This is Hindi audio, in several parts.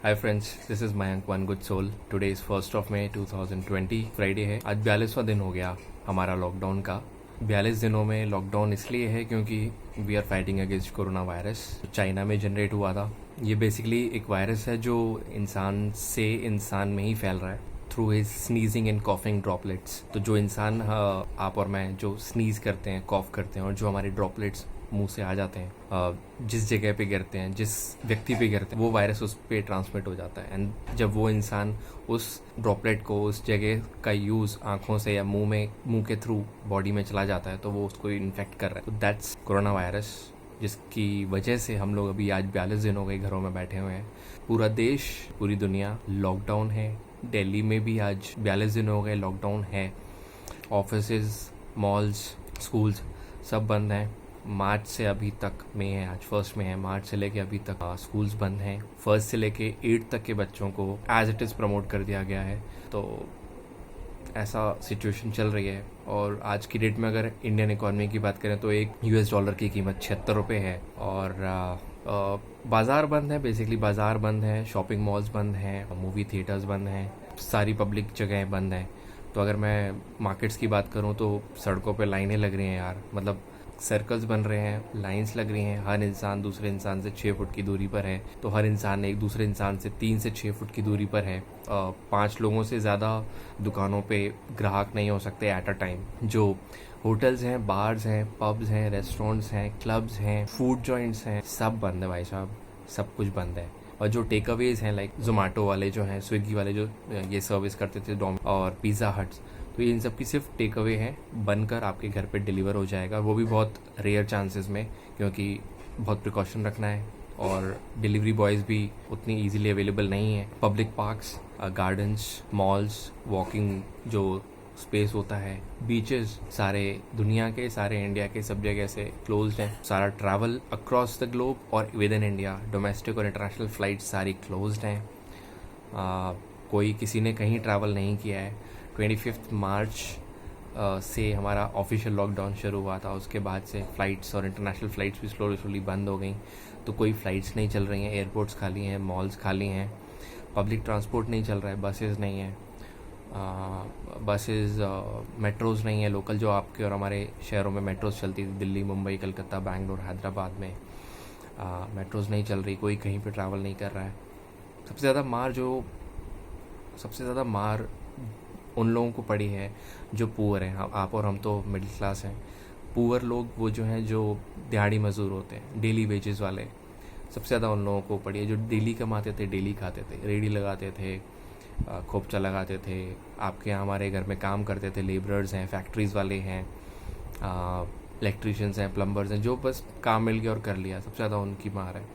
Hi friends, this is Mayank one good soul. Today is 1 May 2020, Friday है। आज 42वां दिन हो गया हमारा लॉकडाउन का। 42 दिनों में लॉकडाउन इसलिए है क्योंकि we are fighting against corona virus. China में जनरेट हुआ था। ये बेसिकली एक वायरस है जो इंसान से इंसान में ही फैल रहा है through his sneezing and coughing droplets. तो जो इंसान आप और मैं जो स्नीज करते हैं, कॉफ करते हैं और जो हमारे ड्रॉपलेट्स मुंह से आ जाते हैं, जिस जगह पे गिरते हैं, जिस व्यक्ति पे गिरते हैं, वो वायरस उस पे ट्रांसमिट हो जाता है। एंड जब वो इंसान उस ड्रॉपलेट को, उस जगह का यूज आंखों से या मुंह के थ्रू बॉडी में चला जाता है तो वो उसको इन्फेक्ट कर रहा है। तो दैट्स कोरोना वायरस, जिसकी वजह से हम लोग अभी आज 42 दिन हो गए घरों में बैठे हुए हैं। पूरा देश, पूरी दुनिया लॉकडाउन है। दिल्ली में भी आज 42 दिन हो गए लॉकडाउन है। ऑफिसेज, मॉल्स, स्कूल्स सब बंद हैं। मार्च से अभी तक में है, आज 1 में है, मार्च से लेके अभी तक स्कूल्स बंद हैं। 1 से लेके 8 तक के बच्चों को एज इट इज़ प्रमोट कर दिया गया है। तो ऐसा सिचुएशन चल रही है। और आज की डेट में अगर इंडियन इकोनॉमी की बात करें तो एक $1 की कीमत 76 रुपये है। और बाज़ार बंद है, बेसिकली बाज़ार बंद है, शॉपिंग मॉल्स बंद हैं, मूवी थिएटर्स बंद हैं, सारी पब्लिक जगहें बंद हैं। तो अगर मैं मार्केट्स की बात करूं तो सड़कों पे लाइनें लग रही हैं यार, मतलब सर्कल्स बन रहे हैं, लाइंस लग रही हैं। हर इंसान दूसरे इंसान से 6 फुट की दूरी पर है, तो हर इंसान एक दूसरे इंसान से 3 से 6 फुट की दूरी पर है। 5 लोगों से ज़्यादा दुकानों पे ग्राहक नहीं हो सकते एट अ टाइम। जो होटल्स हैं, बार्स हैं, पब्स हैं, रेस्टोरेंट्स हैं, क्लब्स हैं, फूड जॉइंट्स हैं, सब बंद है भाई साहब, सब कुछ बंद है। और जो टेक अवेज हैं, लाइक जोमेटो वाले जो हैं, स्विगी वाले जो ये सर्विस करते थे, और पिज़्ज़ा हट्स, तो इन सब की सिर्फ टेक अवे है, बनकर आपके घर पे डिलीवर हो जाएगा। वो भी बहुत रेयर चांसेस में, क्योंकि बहुत प्रिकॉशन रखना है और डिलीवरी बॉयज़ भी उतनी इजीली अवेलेबल नहीं है। Public parks, gardens, malls, walking जो स्पेस होता है, बीचेस, सारे दुनिया के, सारे इंडिया के सब जगह से क्लोज्ड हैं। सारा ट्रैवल अक्रॉस द ग्लोब और विद इन इंडिया, डोमेस्टिक और इंटरनेशनल फ्लाइट सारी क्लोज्ड हैं। कोई किसी ने कहीं ट्रैवल नहीं किया है। 25 मार्च से हमारा ऑफिशियल लॉकडाउन शुरू हुआ था। उसके बाद से फ़्लाइट्स और इंटरनेशनल फ़्लाइट्स भी स्लोली बंद हो गई। तो कोई फ़्लाइट्स नहीं चल रही हैं, एयरपोर्ट्स खाली हैं, मॉल्स खाली हैं, पब्लिक ट्रांसपोर्ट नहीं चल रहा है, बसेस नहीं हैं, मेट्रोज़ नहीं है लोकल, जो आपके और हमारे शहरों में मेट्रोज़ चलती थी, दिल्ली, मुंबई, कलकत्ता, बैंगलोर, हैदराबाद में मेट्रोज़ नहीं चल रही। कोई कहीं पे ट्रैवल नहीं कर रहा है। सबसे ज़्यादा मार उन लोगों को पड़ी है जो पुअर हैं। आप और हम तो मिडिल क्लास हैं। पुअर लोग वो जो हैं, जो दिहाड़ी मजदूर होते हैं, डेली वेजेस वाले, सबसे ज़्यादा उन लोगों को पड़ी है। जो डेली कमाते थे, डेली खाते थे, रेडी लगाते थे, खोपचा लगाते थे, आपके यहाँ हमारे घर में काम करते थे, लेबरर्स हैं, फैक्ट्रीज़ वाले हैं, इलेक्ट्रीशियंस हैं, प्लम्बर्स हैं, जो बस काम मिल गया और कर लिया, सबसे ज़्यादा उनकी मार है।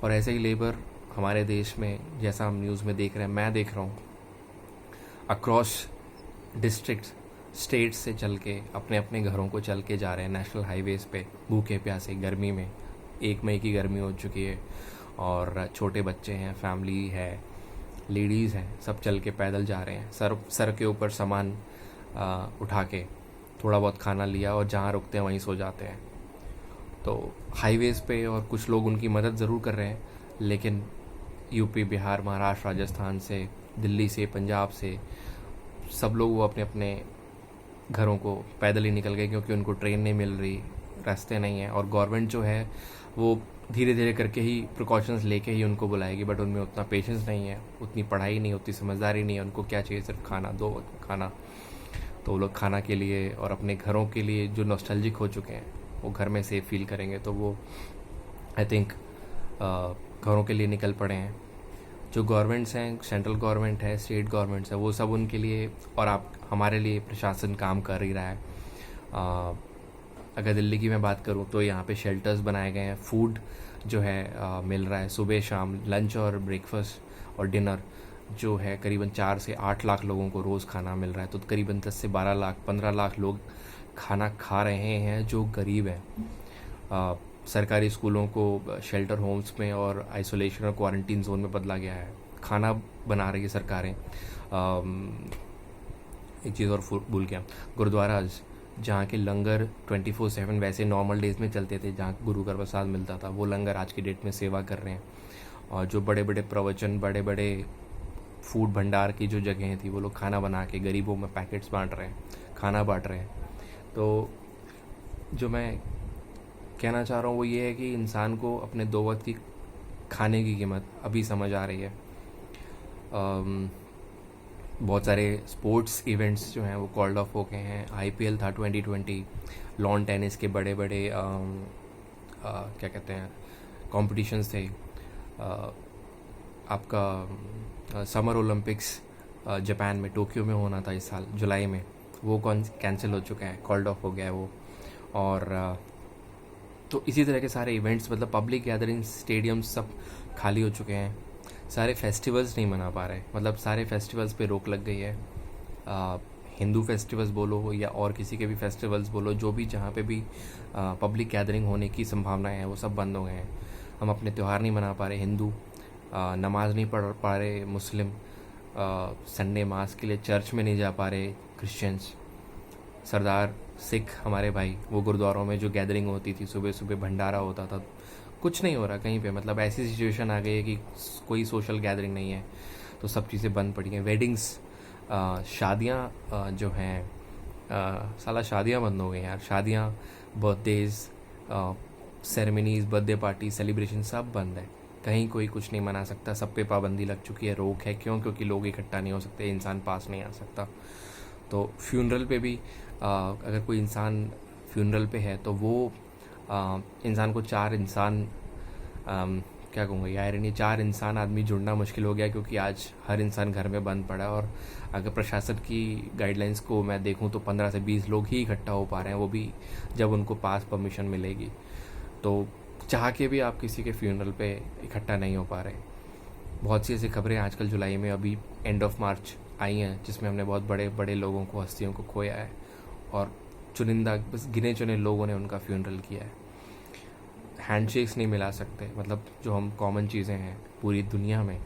और ऐसे ही लेबर हमारे देश में, जैसा हम न्यूज़ में देख रहे हैं, मैं देख रहा हूँ, अक्रॉस डिस्ट्रिक्ट, स्टेट्स से चल के अपने अपने घरों को चल के जा रहे हैं नेशनल हाईवेज़ पे, भूखे प्यासे, गर्मी में। 1 मई की गर्मी हो चुकी है और छोटे बच्चे हैं, फैमिली है, लेडीज़ हैं, सब चल के पैदल जा रहे हैं, सर के ऊपर सामान उठा के थोड़ा बहुत खाना लिया और जहाँ रुकते हैं वहीं सो जाते हैं। तो हाईवेज़ पे और कुछ लोग उनकी मदद ज़रूर कर रहे हैं, लेकिन यूपी, बिहार, महाराष्ट्र, राजस्थान से, दिल्ली से, पंजाब से सब लोग वो अपने अपने घरों को पैदल ही निकल गए, क्योंकि उनको ट्रेन नहीं मिल रही, रास्ते नहीं हैं। और गवर्नमेंट जो है वो धीरे धीरे करके ही प्रिकॉशंस लेके ही उनको बुलाएगी, बट उनमें उतना पेशेंस नहीं है, उतनी पढ़ाई नहीं, उतनी समझदारी नहीं है। उनको क्या चाहिए? सिर्फ खाना, 2 वक्त खाना। तो वो लोग खाना के लिए और अपने घरों के लिए जो नॉस्टैल्जिक हो चुके हैं, वो घर में सेफ फील करेंगे, तो वो आई थिंक घरों के लिए निकल पड़े हैं। जो गवर्नमेंट्स हैं, सेंट्रल गवर्नमेंट है, स्टेट गवर्नमेंट्स है, वो सब उनके लिए और आप हमारे लिए प्रशासन काम कर ही रहा है। अगर दिल्ली की मैं बात करूं तो यहाँ पे शेल्टर्स बनाए गए हैं, फूड जो है मिल रहा है सुबह शाम, लंच और ब्रेकफास्ट और डिनर जो है करीबन 4 से 8 लाख लोगों को रोज़ खाना मिल रहा है। तो करीबन 10 से 12 लाख, 15 लाख लोग खाना खा रहे हैं जो गरीब हैं। सरकारी स्कूलों को शेल्टर होम्स में और आइसोलेशन और क्वारंटीन जोन में बदला गया है। खाना बना रही है सरकारें। एक चीज़ और भूल गया, गुरुद्वाराज जहाँ के लंगर 24/7 वैसे नॉर्मल डेज में चलते थे, जहाँ गुरु का प्रसाद मिलता था, वो लंगर आज की डेट में सेवा कर रहे हैं। और जो बड़े बड़े प्रवचन, बड़े बड़े फूड भंडार की जो जगहें थी, वो लोग खाना बना के गरीबों में पैकेट्स बांट रहे हैं, खाना बांट रहे हैं। तो जो मैं कहना चाह रहा हूँ वो ये है कि इंसान को अपने 2 वक्त की खाने की कीमत अभी समझ आ रही है। बहुत सारे स्पोर्ट्स इवेंट्स जो हैं वो कॉल्ड ऑफ हो गए हैं। आईपीएल था 2020, लॉन टेनिस के बड़े बड़े क्या कहते हैं कॉम्पिटिशन्स थे। आपका समर ओलंपिक्स जापान में, टोक्यो में होना था इस साल जुलाई में, वो कैंसिल हो चुका है, कॉल्ड ऑफ हो गया है वो। और तो इसी तरह के सारे इवेंट्स, मतलब पब्लिक गैदरिंग्स, स्टेडियम्स सब खाली हो चुके हैं। सारे फेस्टिवल्स नहीं मना पा रहे, मतलब सारे फेस्टिवल्स पे रोक लग गई है। हिंदू फेस्टिवल्स बोलो या और किसी के भी फेस्टिवल्स बोलो, जो भी जहाँ पे भी पब्लिक गैदरिंग होने की संभावनाएं हैं वो सब बंद हो गए हैं। हम अपने त्यौहार नहीं मना पा रहे, हिंदू नमाज नहीं पढ़ पा रहे, मुस्लिम संडे मास के लिए चर्च में नहीं जा पा रहे, क्रिश्चियंस, सरदार सिख हमारे भाई, वो गुरुद्वारों में जो गैदरिंग होती थी, सुबह सुबह भंडारा होता था, कुछ नहीं हो रहा कहीं पे। मतलब ऐसी सिचुएशन आ गई है कि कोई सोशल गैदरिंग नहीं है, तो सब चीज़ें बंद पड़ी हैं। वेडिंग्स, शादियाँ जो हैं, साला शादियाँ बंद हो गई यार। शादियाँ, birthdays, ceremonies, birthday party, celebration सब बंद है। कहीं कोई कुछ नहीं मना सकता, सब पे पाबंदी लग चुकी है, रोक है। क्यों? क्योंकि लोग इकट्ठा नहीं हो सकते, इंसान पास नहीं आ सकता। तो फ्यूनरल पे भी अगर कोई इंसान फ्यूनरल पे है तो वो इंसान को 4 इंसान, क्या कहूँगा यार, नहीं 4 इंसान आदमी जुड़ना मुश्किल हो गया, क्योंकि आज हर इंसान घर में बंद पड़ा है। और अगर प्रशासन की गाइडलाइंस को मैं देखूँ तो 15 से 20 लोग ही इकट्ठा हो पा रहे हैं, वो भी जब उनको पास परमिशन मिलेगी। तो चाह के भी आप किसी के फ्यूनरल पे इकट्ठा नहीं हो पा रहे। बहुत सी ऐसी खबरें आजकल जुलाई में, अभी एंड ऑफ मार्च आई हैं, जिसमें हमने बहुत बड़े बड़े लोगों को, हस्तियों को खोया है, और चुनिंदा, बस गिने चुने लोगों ने उनका फ्यूनरल किया है। हैंडशेक्स नहीं मिला सकते, मतलब जो हम कॉमन चीज़ें हैं पूरी दुनिया में,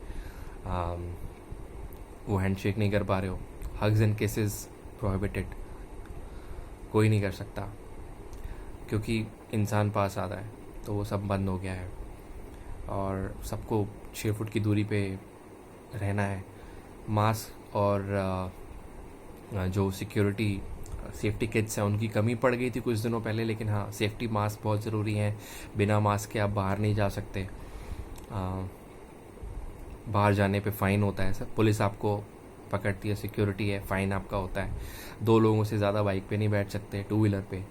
वो हैंडशेक नहीं कर पा रहे हो। हग्स एंड किसेस प्रोहिबिटेड, कोई नहीं कर सकता, क्योंकि इंसान पास आ रहा है, तो वो सब बंद हो गया है। और सबको 6 फुट की दूरी पे रहना है। मास्क और जो सिक्योरिटी सेफ्टी किट्स हैं उनकी कमी पड़ गई थी कुछ दिनों पहले, लेकिन हाँ, सेफ्टी मास्क बहुत ज़रूरी हैं। बिना मास्क के आप बाहर नहीं जा सकते। बाहर जाने पे फ़ाइन होता है सर, पुलिस आपको पकड़ती है, सिक्योरिटी है, फ़ाइन आपका होता है। 2 लोगों से ज़्यादा बाइक पे नहीं बैठ सकते, 2 व्हीलर पे।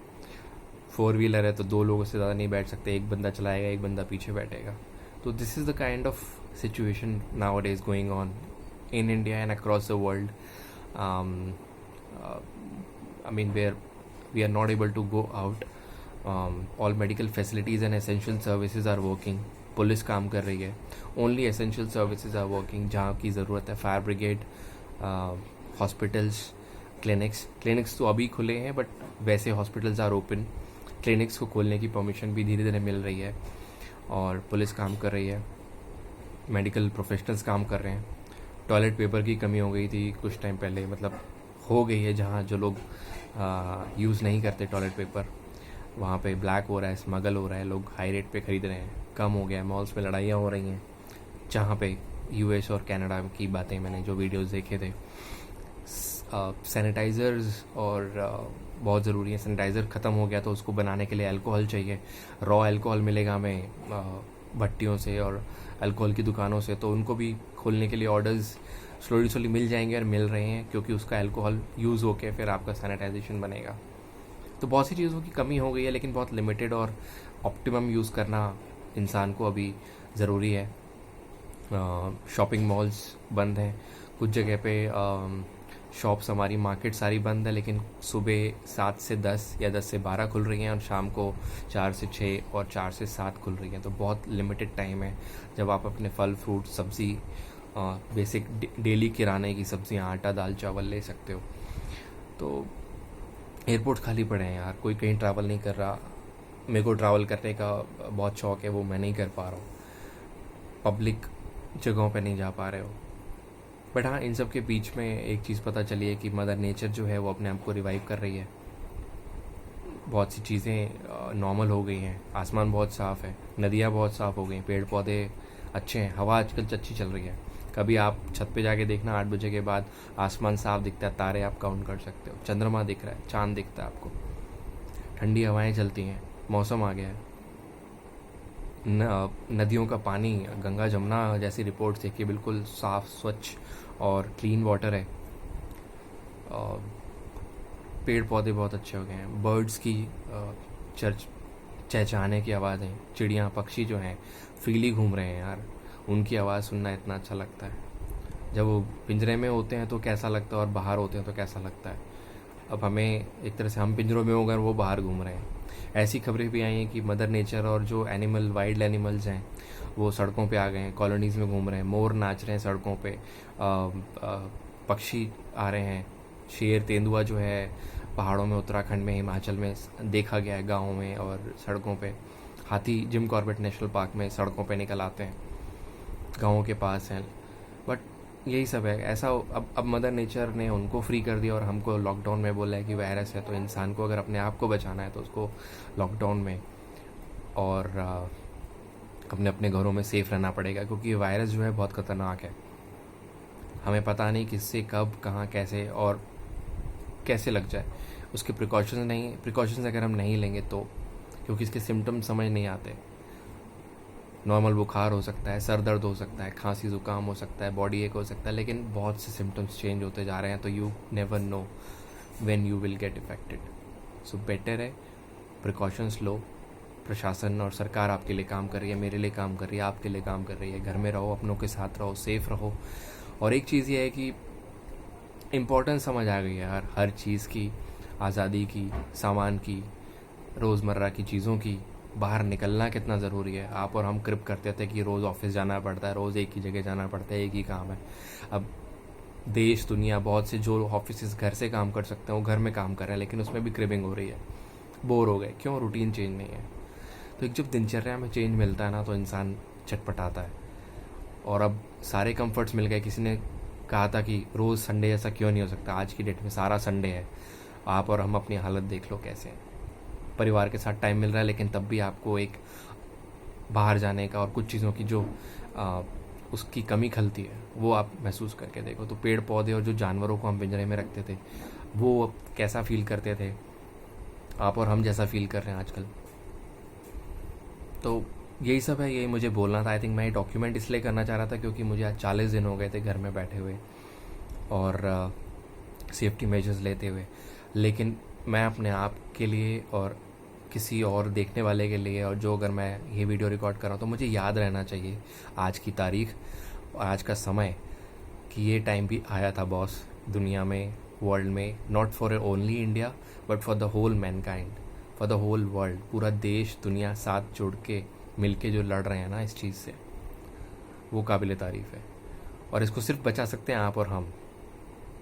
4 व्हीलर है तो 2 लोगों से ज़्यादा नहीं बैठ सकते, एक बंदा चलाएगा, एक बंदा पीछे बैठेगा। तो this is the kind of situation now it is going on in India and across the world. I mean, where we are not able to go out. All medical facilities and essential services are working. पुलिस काम कर रही है, only essential services are working जहाँ की ज़रूरत है। फायर ब्रिगेड, हॉस्पिटल्स, क्लिनिक्स तो अभी खुले हैं, बट वैसे हॉस्पिटल्स आर ओपन। क्लिनिक्स को खोलने की परमिशन भी धीरे धीरे मिल रही है, और पुलिस काम कर रही है, मेडिकल प्रोफेशनल्स काम कर रहे हैं। टॉयलेट पेपर की कमी हो गई थी कुछ टाइम पहले, मतलब हो गई है, जहाँ जो लोग यूज़ नहीं करते टॉयलेट पेपर, वहाँ पे ब्लैक हो रहा है, स्मगल हो रहा है, लोग हाई रेट पे ख़रीद रहे हैं, कम हो गया है। मॉल्स में लड़ाइयाँ हो रही हैं, जहाँ पे यूएस और कनाडा की बातें मैंने जो वीडियोस देखे थे। सैनिटाइज़र्स और बहुत ज़रूरी है। सैनिटाइज़र ख़त्म हो गया तो उसको बनाने के लिए अल्कोहल चाहिए। रॉ अल्कोहल मिलेगा हमें भट्टियों से और अल्कोहल की दुकानों से, तो उनको भी खोलने के लिए ऑर्डर्स स्लोली मिल जाएंगे, और मिल रहे हैं, क्योंकि उसका अल्कोहल यूज़ होके फिर आपका सैनिटाइजेशन बनेगा। तो बहुत सी चीज़ों की कमी हो गई है, लेकिन बहुत लिमिटेड और ऑप्टिमम यूज़ करना इंसान को अभी ज़रूरी है। शॉपिंग मॉल्स बंद हैं कुछ जगह पे, शॉप्स, हमारी मार्केट सारी बंद है, लेकिन सुबह 7 से 10 या 10 से 12 खुल रही हैं, और शाम को 4 से 6 और 4 से 7 खुल रही हैं। तो बहुत लिमिटेड टाइम है जब आप अपने फल, फ्रूट, सब्ज़ी, बेसिक डेली किराने की सब्ज़ियाँ, आटा, दाल, चावल ले सकते हो। तो एयरपोर्ट खाली पड़े हैं यार, कोई कहीं ट्रैवल नहीं कर रहा। मेरे को ट्रैवल करने का बहुत शौक़ है, वो मैं नहीं कर पा रहा हूँ। पब्लिक जगहों पे नहीं जा पा रहे हो। बट हाँ, इन सब के बीच में एक चीज़ पता चली है कि मदर नेचर जो है वो अपने आप को रिवाइव कर रही है। बहुत सी चीज़ें नॉर्मल हो गई हैं, आसमान बहुत साफ़ है, नदियाँ बहुत साफ़ हो गई, पेड़ पौधे अच्छे हैं, हवा आजकल अच्छी चल रही है। कभी आप छत पे जाके देखना 8 बजे के बाद, आसमान साफ दिखता है, तारे आप काउंट कर सकते हो, चंद्रमा दिख रहा है, चांद दिखता है आपको, ठंडी हवाएं चलती हैं, मौसम आ गया है। नदियों का पानी, गंगा जमुना जैसी रिपोर्ट्स देखिए, बिल्कुल साफ स्वच्छ और क्लीन वाटर है। पेड़ पौधे बहुत अच्छे हो गए हैं, बर्ड्स की चहचहाने की आवाज़ें, चिड़ियाँ पक्षी जो हैं फ्रीली घूम रहे हैं यार, उनकी आवाज़ सुनना इतना अच्छा लगता है। जब वो पिंजरे में होते हैं तो कैसा लगता है और बाहर होते हैं तो कैसा लगता है। अब हमें एक तरह से, हम पिंजरों में होकर वो बाहर घूम रहे हैं। ऐसी खबरें भी आई हैं कि मदर नेचर और जो एनिमल, वाइल्ड एनिमल्स हैं, वो सड़कों पे आ गए हैं, कॉलोनीज़ में घूम रहे हैं, मोर नाच रहे हैं सड़कों पे, पक्षी आ रहे हैं, शेर तेंदुआ जो है पहाड़ों में, उत्तराखंड में, हिमाचल में देखा गया है, गाँवों में और सड़कों पे। हाथी जिम कॉर्बेट नेशनल पार्क में सड़कों पे निकल आते हैं, गाँवों के पास हैं। बट यही सब है ऐसा। अब मदर नेचर ने उनको फ्री कर दिया और हमको लॉकडाउन में बोला है कि वायरस है, तो इंसान को अगर अपने आप को बचाना है तो उसको लॉकडाउन में और अपने अपने घरों में सेफ रहना पड़ेगा, क्योंकि ये वायरस जो है बहुत ख़तरनाक है। हमें पता नहीं किससे, कब, कहाँ, कैसे और कैसे लग जाए। उसके प्रिकॉशंस अगर हम नहीं लेंगे तो, क्योंकि इसके सिम्टम्स समझ नहीं आते। नॉर्मल बुखार हो सकता है, सर दर्द हो सकता है, खांसी ज़ुकाम हो सकता है, बॉडी एक हो सकता है, लेकिन बहुत से सिम्टम्स चेंज होते जा रहे हैं, तो you never know when you will get affected. So better है प्रिकॉशंस लो। प्रशासन और सरकार आपके लिए काम कर रही है, मेरे लिए काम कर रही है, आपके लिए काम कर रही है। घर में रहो, अपनों के साथ रहो, सेफ रहो। और एक चीज़ ये है कि इम्पोर्टेंस समझ आ गई है यार, हर चीज़ की, आज़ादी की, सामान की, रोज़मर्रा की चीज़ों की। बाहर निकलना कितना ज़रूरी है। आप और हम क्रिप करते थे कि रोज़ ऑफिस जाना पड़ता है, रोज़ एक ही जगह जाना पड़ता है, एक ही काम है। अब देश दुनिया बहुत से जो ऑफिस घर से काम कर सकते हैं वो घर में काम कर रहे हैं, लेकिन उसमें भी क्रिबिंग हो रही है। बोर हो गए, क्यों? रूटीन चेंज नहीं है। तो एक जब दिनचर्या में चेंज मिलता है ना, तो इंसान चटपटाता है। और अब सारे कंफर्ट्स मिल गए। किसी ने कहा था कि रोज़ संडे ऐसा क्यों नहीं हो सकता, आज की डेट में सारा संडे है। आप और हम अपनी हालत देख लो कैसे हैं। परिवार के साथ टाइम मिल रहा है, लेकिन तब भी आपको एक बाहर जाने का और कुछ चीज़ों की जो उसकी कमी खलती है, वो आप महसूस करके देखो। तो पेड़ पौधे और जो जानवरों को हम पिंजरे में रखते थे, वो अब कैसा फील करते थे, आप और हम जैसा फील कर रहे हैं आजकल। तो यही सब है, यही मुझे बोलना था। आई थिंक मैं डॉक्यूमेंट इसलिए करना चाह रहा था क्योंकि मुझे आज 40 दिन हो गए थे घर में बैठे हुए और सेफ्टी मेजर्स लेते हुए। लेकिन मैं अपने आप के लिए और किसी और देखने वाले के लिए, और जो अगर मैं ये वीडियो रिकॉर्ड कर रहा हूँ, तो मुझे याद रहना चाहिए आज की तारीख और आज का समय, कि ये टाइम भी आया था बॉस, दुनिया में, वर्ल्ड में, not for only India but for the whole mankind, for the whole world. पूरा देश दुनिया साथ जुड़ के मिल के जो लड़ रहे हैं ना इस चीज़ से, वो काबिल तारीफ़ है। और इसको सिर्फ बचा सकते हैं आप और हम,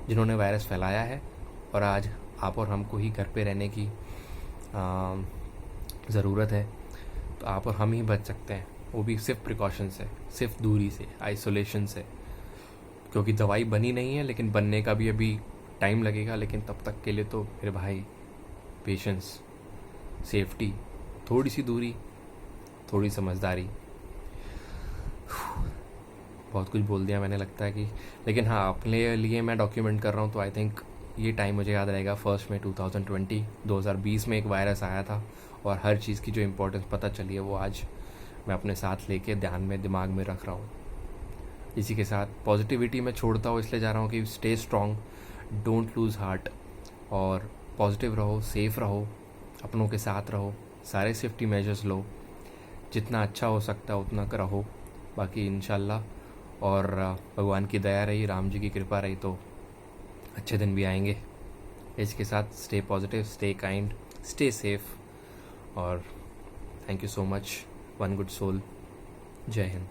जिन्होंने वायरस फैलाया है। और आज आप और हमको ही घर पे रहने की ज़रूरत है। तो आप और हम ही बच सकते हैं, वो भी सिर्फ प्रिकॉशन से, सिर्फ दूरी से, आइसोलेशन से। क्योंकि दवाई बनी नहीं है, लेकिन बनने का भी अभी टाइम लगेगा। लेकिन तब तक के लिए तो मेरे भाई, पेशेंस, सेफ्टी, थोड़ी सी दूरी, थोड़ी समझदारी। बहुत कुछ बोल दिया मैंने, लगता है कि, लेकिन हाँ, अपने लिए मैं डॉक्यूमेंट कर रहा हूँ। तो आई थिंक ये टाइम मुझे याद रहेगा। 1 मई 2020 में एक वायरस आया था और हर चीज़ की जो इम्पोर्टेंस पता चली है, वो आज मैं अपने साथ लेके ध्यान में, दिमाग में रख रहा हूँ। इसी के साथ पॉजिटिविटी में छोड़ता हूँ, इसलिए जा रहा हूँ कि stay strong, don't lose heart, और पॉजिटिव रहो, सेफ रहो, अपनों के साथ रहो, सारे सेफ्टी मेजर्स लो, जितना अच्छा हो सकता है उतना रहो। बाकी इंशाल्लाह, और भगवान की दया रही, राम जी की कृपा रही, तो अच्छे दिन भी आएंगे। इसके साथ stay positive, stay kind, stay safe, और thank you so much. One good soul. जय हिंद।